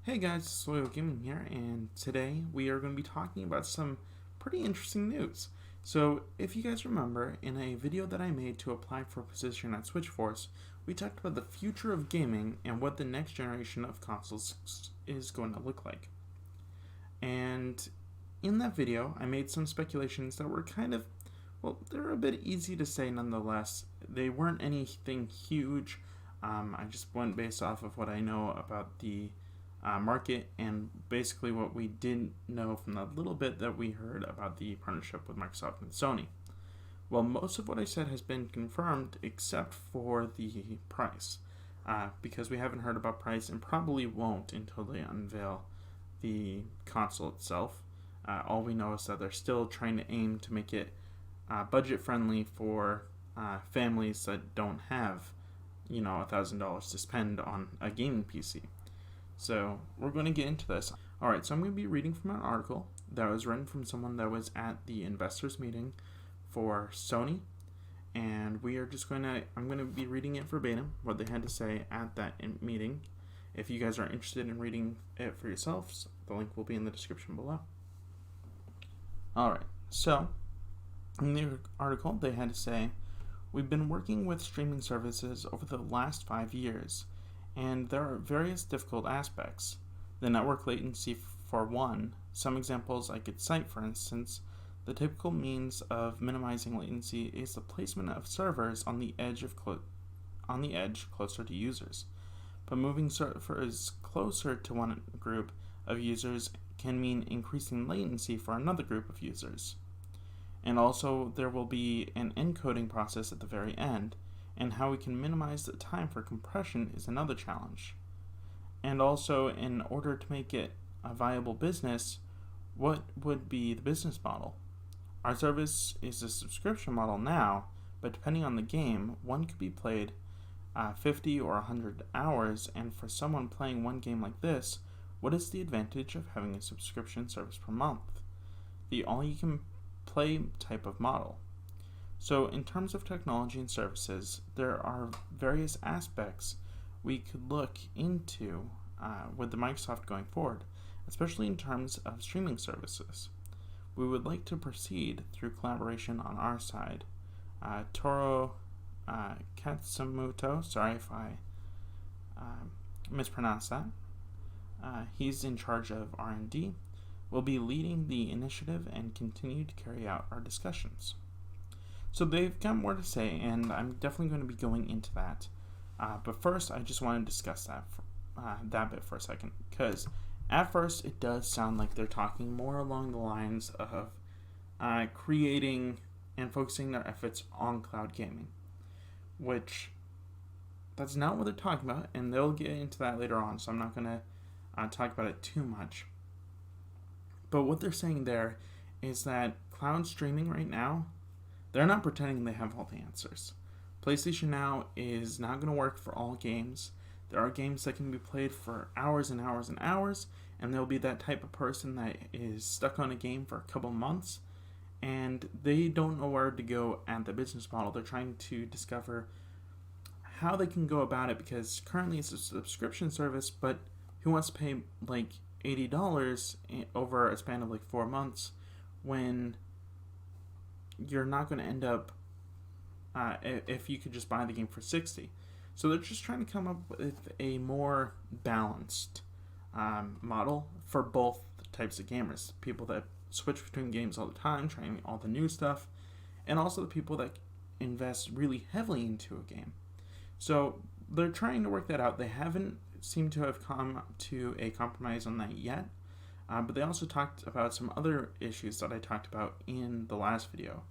Hey guys, Soil Gaming here, and today we are going to be talking about some pretty interesting news. So, if you guys remember, in a video that I made to apply for a position at Switchforce, we talked about the future of gaming and what the next generation of consoles is going to look like. And in that video, I made some speculations that were they're a bit easy to say nonetheless. They weren't anything huge. I just went based off of what I know about the market and basically what we didn't know from the little bit that we heard about the partnership with Microsoft and Sony. Well, most of what I said has been confirmed except for the price, because we haven't heard about price and probably won't until they unveil the console itself. All we know is that they're still trying to aim to make it budget friendly for families that don't have, $1,000 to spend on a gaming PC. So we're going to get into this. Alright, so I'm going to be reading from an article that was written from someone that was at the investors meeting for Sony. And I'm going to be reading it verbatim, what they had to say at that meeting. If you guys are interested in reading it for yourselves, the link will be in the description below. Alright, so in the article they had to say, "We've been working with streaming services over the last 5 years. And there are various difficult aspects. The network latency for one. Some examples I could cite, for instance, the typical means of minimizing latency is the placement of servers on the edge closer to users. But moving servers closer to one group of users can mean increasing latency for another group of users. And also there will be an encoding process at the very end, and how we can minimize the time for compression is another challenge. And also, in order to make it a viable business, what would be the business model? Our service is a subscription model now, but depending on the game, one could be played 50 or 100 hours, and for someone playing one game like this, what is the advantage of having a subscription service per month? The all-you-can-play type of model. So in terms of technology and services, there are various aspects we could look into with the Microsoft going forward, especially in terms of streaming services. We would like to proceed through collaboration on our side. Toru Katsumoto, sorry if I mispronounced that, he's in charge of R&D, will be leading the initiative and continue to carry out our discussions." So they've got more to say, and I'm definitely going to be going into that. But first, I just want to discuss that bit for a second, because at first it does sound like they're talking more along the lines of creating and focusing their efforts on cloud gaming, which that's not what they're talking about, and they'll get into that later on, so I'm not going to talk about it too much. But what they're saying there is that cloud streaming right now, they're not pretending they have all the answers. PlayStation Now is not going to work for all games. There are games that can be played for hours and hours and hours, and there'll be that type of person that is stuck on a game for a couple months, and they don't know where to go at the business model. They're trying to discover how they can go about it, because currently it's a subscription service, but who wants to pay like $80 over a span of like 4 months when you're not going to end up if you could just buy the game for $60. So they're just trying to come up with a more balanced model for both types of gamers. People that switch between games all the time, trying all the new stuff, and also the people that invest really heavily into a game. So they're trying to work that out. They haven't seemed to have come to a compromise on that yet. But they also talked about some other issues that I talked about in the last video,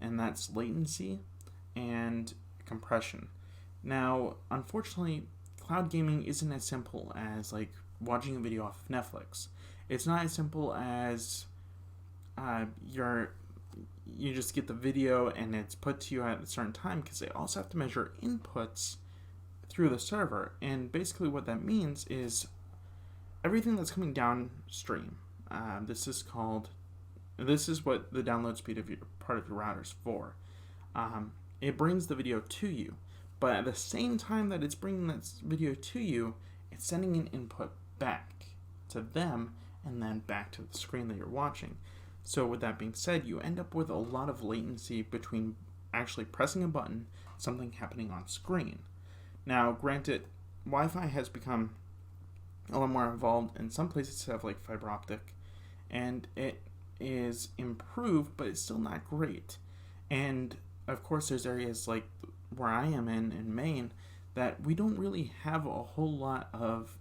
and that's latency and compression. Now, unfortunately, cloud gaming isn't as simple as like watching a video off of Netflix. It's not as simple as you just get the video and it's put to you at a certain time, because they also have to measure inputs through the server. And basically what that means is everything that's coming downstream, this is what the download speed of part of your router is for. It brings the video to you, but at the same time that it's bringing that video to you, it's sending an input back. to them and then back to the screen that you're watching. So with that being said, you end up with a lot of latency between actually pressing a button, something happening on screen. Now, granted, Wi-Fi has become a lot more involved, and some places have like fiber optic, and it is improved, but it's still not great. And of course, there's areas like where I am in Maine that we don't really have a whole lot of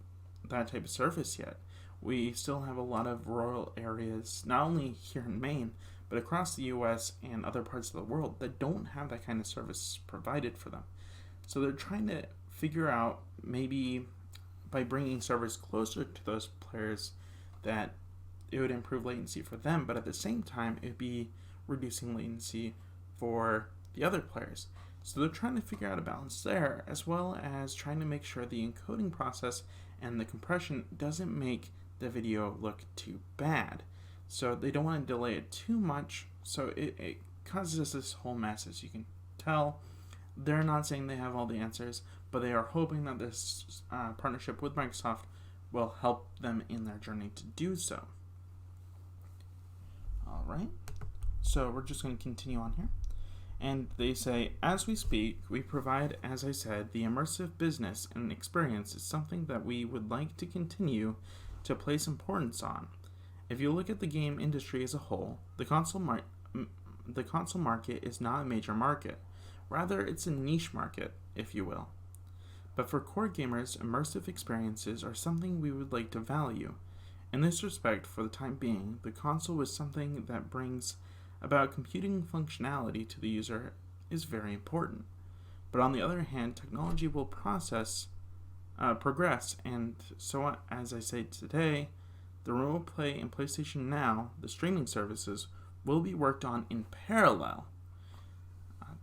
that type of service yet. We still have a lot of rural areas, not only here in Maine, but across the US and other parts of the world that don't have that kind of service provided for them. So they're trying to figure out, maybe by bringing servers closer to those players, that it would improve latency for them, but at the same time, it would be reducing latency for the other players. So they're trying to figure out a balance there, as well as trying to make sure the encoding process and the compression doesn't make the video look too bad. So they don't want to delay it too much, so it causes this whole mess. As you can tell, they're not saying they have all the answers, but they are hoping that this partnership with Microsoft will help them in their journey to do so. Alright, so we're just going to continue on here. And they say, as we speak, we provide, as I said, the immersive business and experience is something that we would like to continue to place importance on. If you look at the game industry as a whole, the console market is not a major market. Rather, it's a niche market, if you will. But for core gamers, immersive experiences are something we would like to value. In this respect, for the time being, the console was something that brings about computing functionality to the user is very important. But on the other hand, technology will progress, and so as I say today, the Remote Play and PlayStation Now, the streaming services, will be worked on in parallel.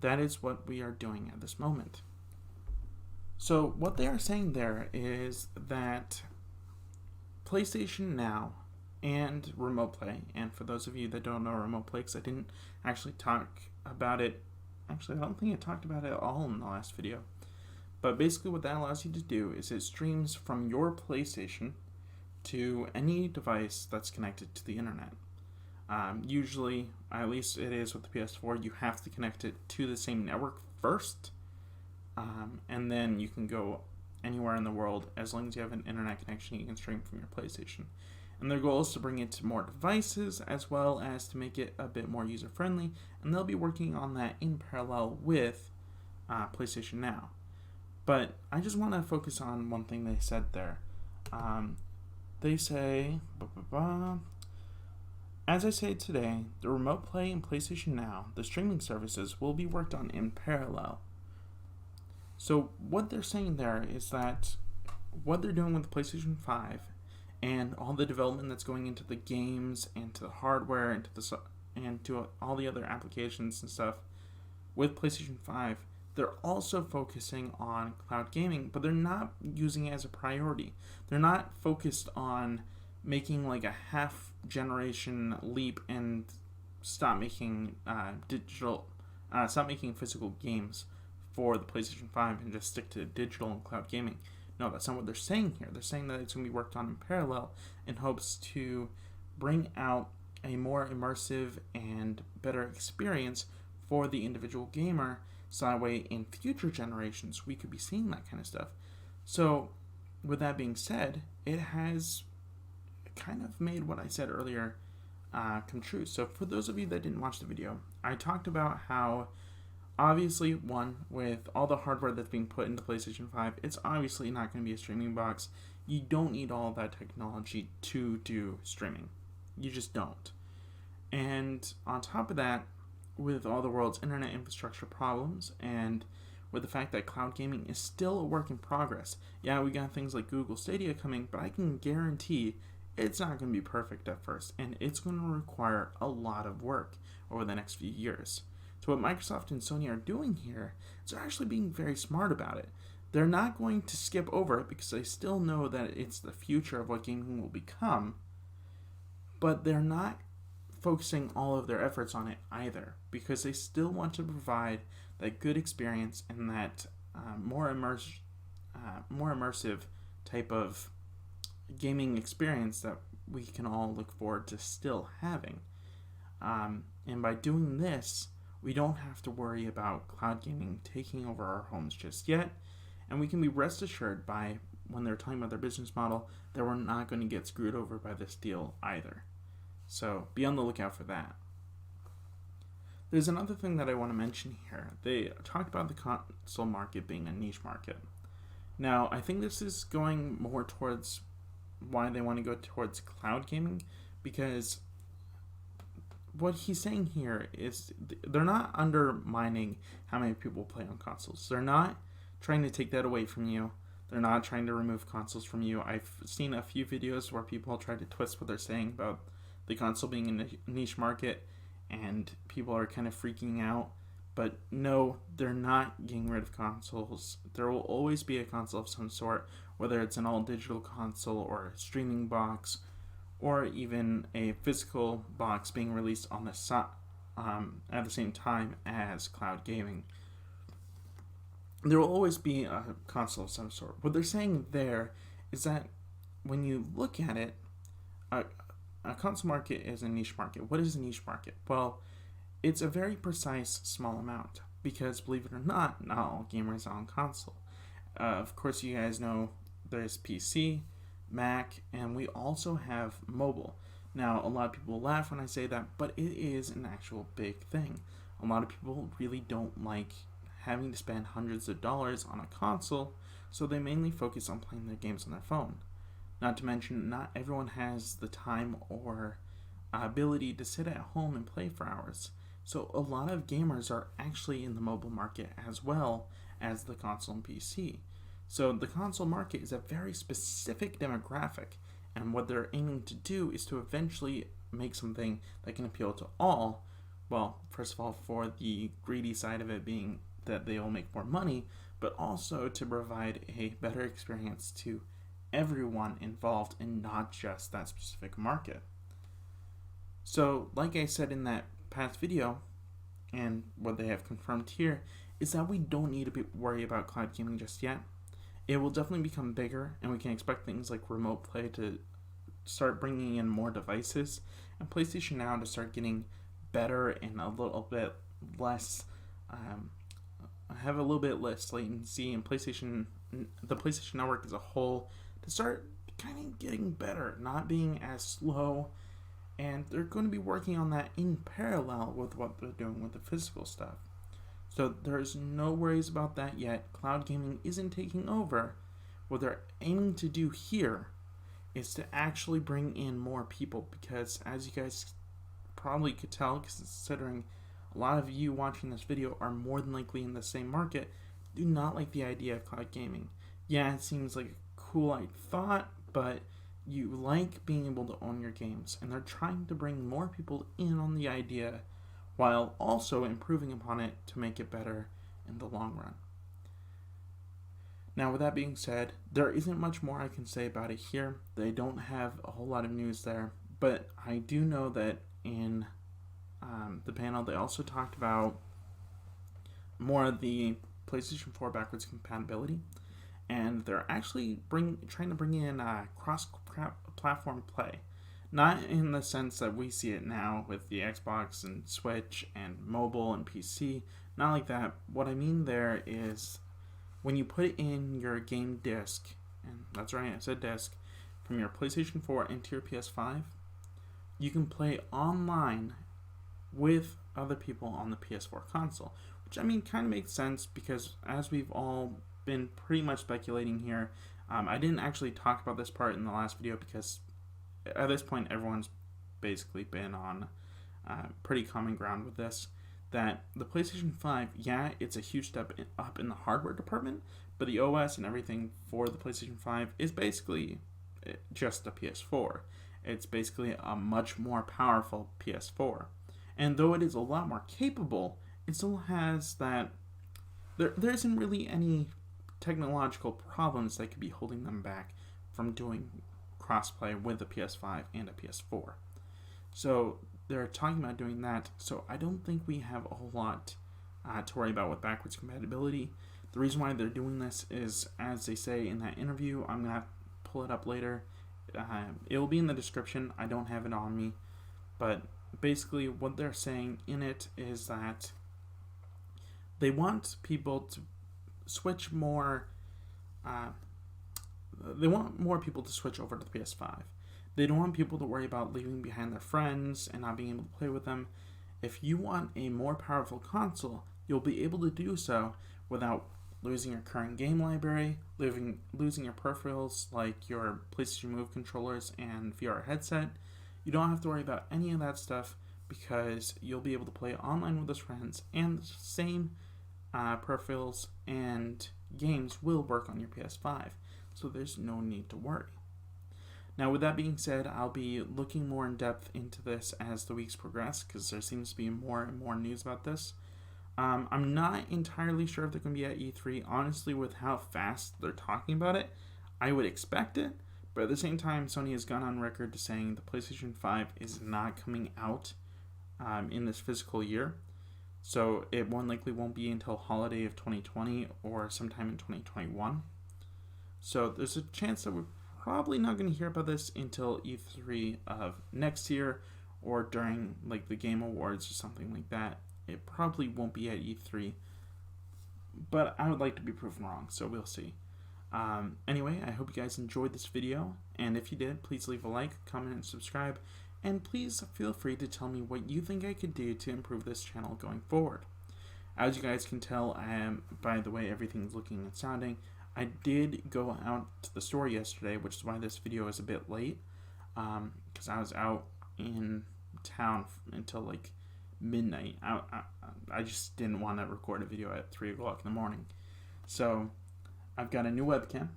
That is what we are doing at this moment. So what they are saying there is that PlayStation Now and Remote Play, and for those of you that don't know Remote Play, because I didn't actually talk about it, actually I don't think I talked about it at all in the last video, but basically what that allows you to do is it streams from your PlayStation to any device that's connected to the internet. Usually, at least it is with the PS4, you have to connect it to the same network first, and then you can go anywhere in the world. As long as you have an internet connection, you can stream from your PlayStation. And their goal is to bring it to more devices, as well as to make it a bit more user-friendly, and they'll be working on that in parallel with PlayStation Now. But I just want to focus on one thing they said there. They say, as I say today, the Remote Play and PlayStation Now, the streaming services, will be worked on in parallel. So what they're saying there is that what they're doing with the PlayStation 5 and all the development that's going into the games and to the hardware and to all the other applications and stuff with PlayStation 5, they're also focusing on cloud gaming, but they're not using it as a priority. They're not focused on making like a half generation leap and stop making physical games for the PlayStation 5 and just stick to digital and cloud gaming. No, that's not what they're saying here. They're saying that it's going to be worked on in parallel in hopes to bring out a more immersive and better experience for the individual gamer, so that way in future generations we could be seeing that kind of stuff. So with that being said, it has kind of made what I said earlier come true. So for those of you that didn't watch the video, I talked about how obviously, one, with all the hardware that's being put into PlayStation 5, it's obviously not going to be a streaming box. You don't need all that technology to do streaming. You just don't. And on top of that, with all the world's internet infrastructure problems and with the fact that cloud gaming is still a work in progress, yeah, we got things like Google Stadia coming, but I can guarantee it's not going to be perfect at first, and it's going to require a lot of work over the next few years. So what Microsoft and Sony are doing here is they're actually being very smart about it. They're not going to skip over it because they still know that it's the future of what gaming will become, but they're not focusing all of their efforts on it either, because they still want to provide that good experience and that more immersive type of gaming experience that we can all look forward to still having. And by doing this, we don't have to worry about cloud gaming taking over our homes just yet, and we can be rest assured by when they're talking about their business model that we're not going to get screwed over by this deal either. So be on the lookout for that. There's another thing that I want to mention here. They talked about the console market being a niche market. Now, I think this is going more towards why they want to go towards cloud gaming, because what he's saying here is they're not undermining how many people play on consoles. They're not trying to take that away from you. They're not trying to remove consoles from you. I've seen a few videos where people try to twist what they're saying about the console being a niche market, and people are kind of freaking out. But no, they're not getting rid of consoles. There will always be a console of some sort, whether it's an all-digital console or a streaming box, or even a physical box being released on the at the same time as cloud gaming. There will always be a console of some sort. What they're saying there is that when you look at it, a console market is a niche market. What is a niche market? Well, it's a very precise small amount, because believe it or not all gamers are on console. Of course, you guys know there's PC, Mac, and we also have mobile. Now, a lot of people laugh when I say that, but it is an actual big thing. A lot of people really don't like having to spend hundreds of dollars on a console, so they mainly focus on playing their games on their phone. Not to mention, not everyone has the time or ability to sit at home and play for hours. So a lot of gamers are actually in the mobile market as well as the console and PC. So the console market is a very specific demographic, and what they're aiming to do is to eventually make something that can appeal to all. Well, first of all, for the greedy side of it being that they will make more money, but also to provide a better experience to everyone involved and not just that specific market. So, like I said in that past video, and what they have confirmed here, is that we don't need to worry about cloud gaming just yet. It will definitely become bigger, and we can expect things like remote play to start bringing in more devices, and PlayStation Now to start getting better and a little bit less, have a little bit less latency, and the PlayStation Network as a whole to start kind of getting better, not being as slow. And they're going to be working on that in parallel with what they're doing with the physical stuff. So there's no worries about that yet. Cloud gaming isn't taking over. What they're aiming to do here is to actually bring in more people, because as you guys probably could tell, considering a lot of you watching this video are more than likely in the same market, do not like the idea of cloud gaming. Yeah, it seems like a cool thought, but you like being able to own your games, and they're trying to bring more people in on the idea while also improving upon it to make it better in the long run. Now, with that being said, there isn't much more I can say about it here. They don't have a whole lot of news there, but I do know that in the panel they also talked about more of the PlayStation 4 backwards compatibility, and they're actually trying to bring in cross-platform play. Not in the sense that we see it now with the Xbox and Switch and mobile and PC. Not like that. What I mean there is when you put in your game disc, and that's right, I said disc, from your PlayStation 4 into your PS5, you can play online with other people on the PS4 console. Which, I mean, kind of makes sense, because as we've all been pretty much speculating here, I didn't actually talk about this part in the last video because at this point everyone's basically been on pretty common ground with this, that the PlayStation 5, yeah, it's a huge step up in the hardware department, but the OS and everything for the PlayStation 5 is basically just a PS4. It's basically a much more powerful PS4. And though it is a lot more capable, it still has that there isn't really any technological problems that could be holding them back from doing crossplay with a PS5 and a PS4. So they're talking about doing that, so I don't think we have a whole lot to worry about with backwards compatibility. The reason why they're doing this is, as they say in that interview, I'm going to pull it up later, It will be in the description. I don't have it on me, but basically what they're saying in it is that they want people to switch more. They want more people to switch over to the PS5. They don't want people to worry about leaving behind their friends and not being able to play with them. If you want a more powerful console, you'll be able to do so without losing your current game library, losing your peripherals like your PlayStation Move controllers and VR headset. You don't have to worry about any of that stuff because you'll be able to play online with those friends, and the same peripherals and games will work on your PS5, so there's no need to worry. Now, with that being said, I'll be looking more in depth into this as the weeks progress because there seems to be more and more news about this. I'm not entirely sure if they're going to be at E3. Honestly, with how fast they're talking about it, I would expect it. But at the same time, Sony has gone on record to saying the PlayStation 5 is not coming out in this fiscal year. So it more likely won't be until holiday of 2020 or sometime in 2021. So there's a chance that we're probably not going to hear about this until E3 of next year or during like the Game Awards or something like that. It probably won't be at E3, but I would like to be proven wrong, so we'll see. Anyway, I hope you guys enjoyed this video, and if you did, please leave a like, comment, and subscribe, and please feel free to tell me what you think I could do to improve this channel going forward. As you guys can tell, by the way everything's looking and sounding, I did go out to the store yesterday, which is why this video is a bit late, because I was out in town until like midnight. I just didn't want to record a video at 3 o'clock in the morning. So I've got a new webcam.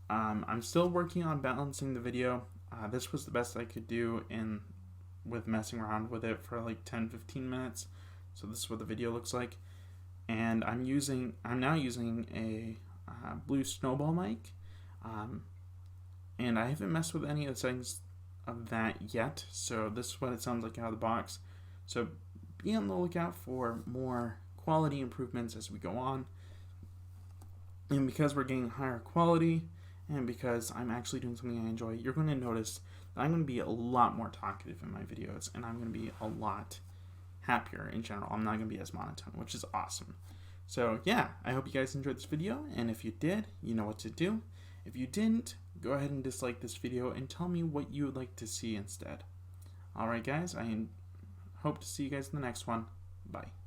I'm still working on balancing the video. This was the best I could do with messing around with it for like 10-15 minutes. So this is what the video looks like. And I'm now using a Blue Snowball mic. And I haven't messed with any of the settings of that yet. So this is what it sounds like out of the box. So be on the lookout for more quality improvements as we go on. And because we're getting higher quality, and because I'm actually doing something I enjoy, you're going to notice that I'm going to be a lot more talkative in my videos, and I'm going to be a lot happier in general. I'm not going to be as monotone, which is awesome. So yeah, I hope you guys enjoyed this video, and if you did, you know what to do. If you didn't, go ahead and dislike this video and tell me what you would like to see instead. Alright guys, I hope to see you guys in the next one. Bye.